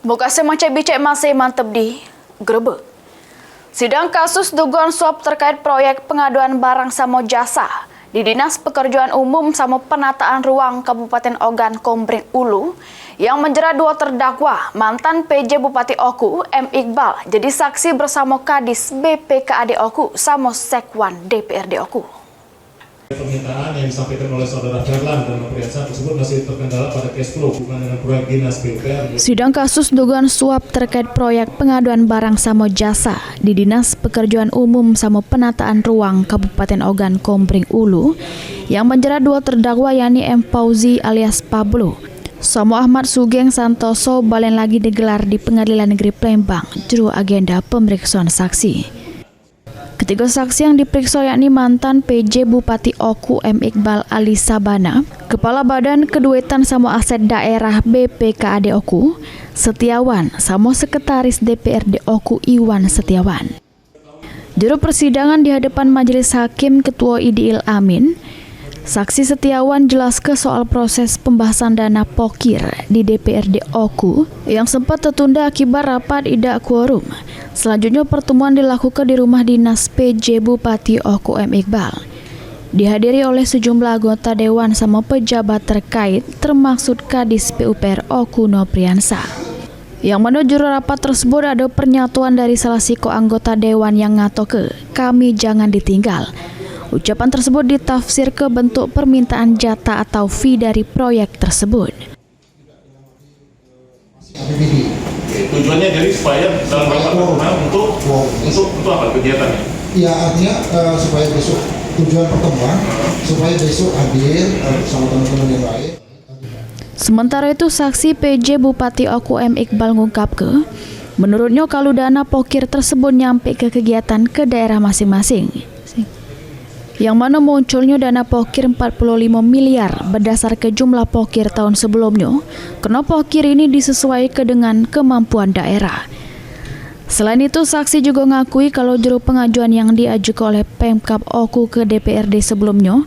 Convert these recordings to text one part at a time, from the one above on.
Buka semacam bicek masih mantep di Grebek. Sidang kasus dugaan suap terkait proyek pengaduan barang sama jasa di Dinas Pekerjaan Umum sama Penataan Ruang Kabupaten Ogan Komering Ulu yang menjerat dua terdakwa mantan PJ Bupati Oku M. Iqbal jadi saksi bersama Kadis BPKAD Oku sama Sekwan DPRD Oku. Permintaan yang disampaikan oleh saudara Ferlan dan Nopriansa tersebut masih terkendala pada cash flow bukan dengan proyek dinas PUPR. Sidang kasus dugaan suap terkait proyek pengaduan barang sama jasa di Dinas Pekerjaan Umum sama Penataan Ruang Kabupaten Ogan Komering Ulu yang menjerat dua terdakwa yakni M. Fauzi alias Pablo sama Ahmad Sugeng Santoso balen lagi digelar di Pengadilan Negeri Palembang juru agenda pemeriksaan saksi. Ketiga saksi yang diperiksa yakni mantan PJ Bupati Oku M. Iqbal Ali Sabana, Kepala Badan Keduetan sama Aset Daerah BPKAD Oku, Setiawan, sama Sekretaris DPRD Oku Iwan Setiawan. Juru persidangan di hadapan Majelis Hakim Ketua Idiil Amin, saksi Setiawan jelas ke soal proses pembahasan dana pokir di DPRD Oku yang sempat tertunda akibat rapat tidak quorum. Selanjutnya pertemuan dilakukan di rumah dinas PJ Bupati Oku M. Iqbal. Dihadiri oleh sejumlah anggota dewan sama pejabat terkait termaksud Kadis PUPR Oku Nopriansa. Yang menurut rapat tersebut ada pernyataan dari salah satu anggota dewan yang ngato ke kami jangan ditinggal. Ucapan tersebut ditafsir ke bentuk permintaan jatah atau fee dari proyek tersebut. Tujuannya jadi supaya dalam rapat nasional untuk apa kegiatannya? Ya artinya supaya besok tujuan pertemuan supaya besok hadir bersama teman-teman yang lain. Sementara itu saksi PJ Bupati Oku M. Iqbal ngungkap ke menurutnya kalau dana pokir tersebut nyampe ke kegiatan ke daerah masing-masing. Yang mana munculnya dana pokir 45 miliar berdasar ke jumlah pokir tahun sebelumnya, karena pokir ini disesuaikan dengan kemampuan daerah. Selain itu, saksi juga ngakui kalau juru pengajuan yang diajukan oleh Pemkab Oku ke DPRD sebelumnya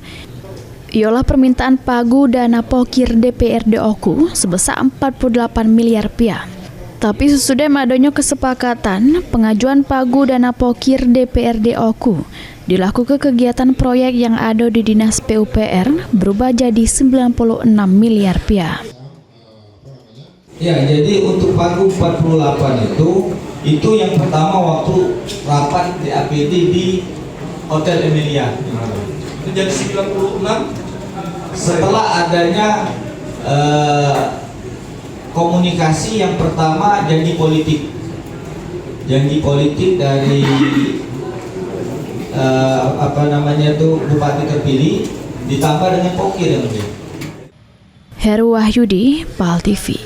ialah permintaan pagu dana pokir DPRD Oku sebesar 48 miliar rupiah. Tapi sesudah adanya kesepakatan, pengajuan pagu dana pokir DPRD Oku dilakukan kegiatan proyek yang ada di Dinas PUPR berubah jadi 96 miliar rupiah. Ya, jadi untuk pagu 48 itu yang pertama waktu rapat di APD di Hotel Emilia. Itu jadi 96 setelah adanya komunikasi yang pertama janji politik dari Bupati terpilih ditambah dengan pokir yang lebih. Heru Wahyudi, PAL TV.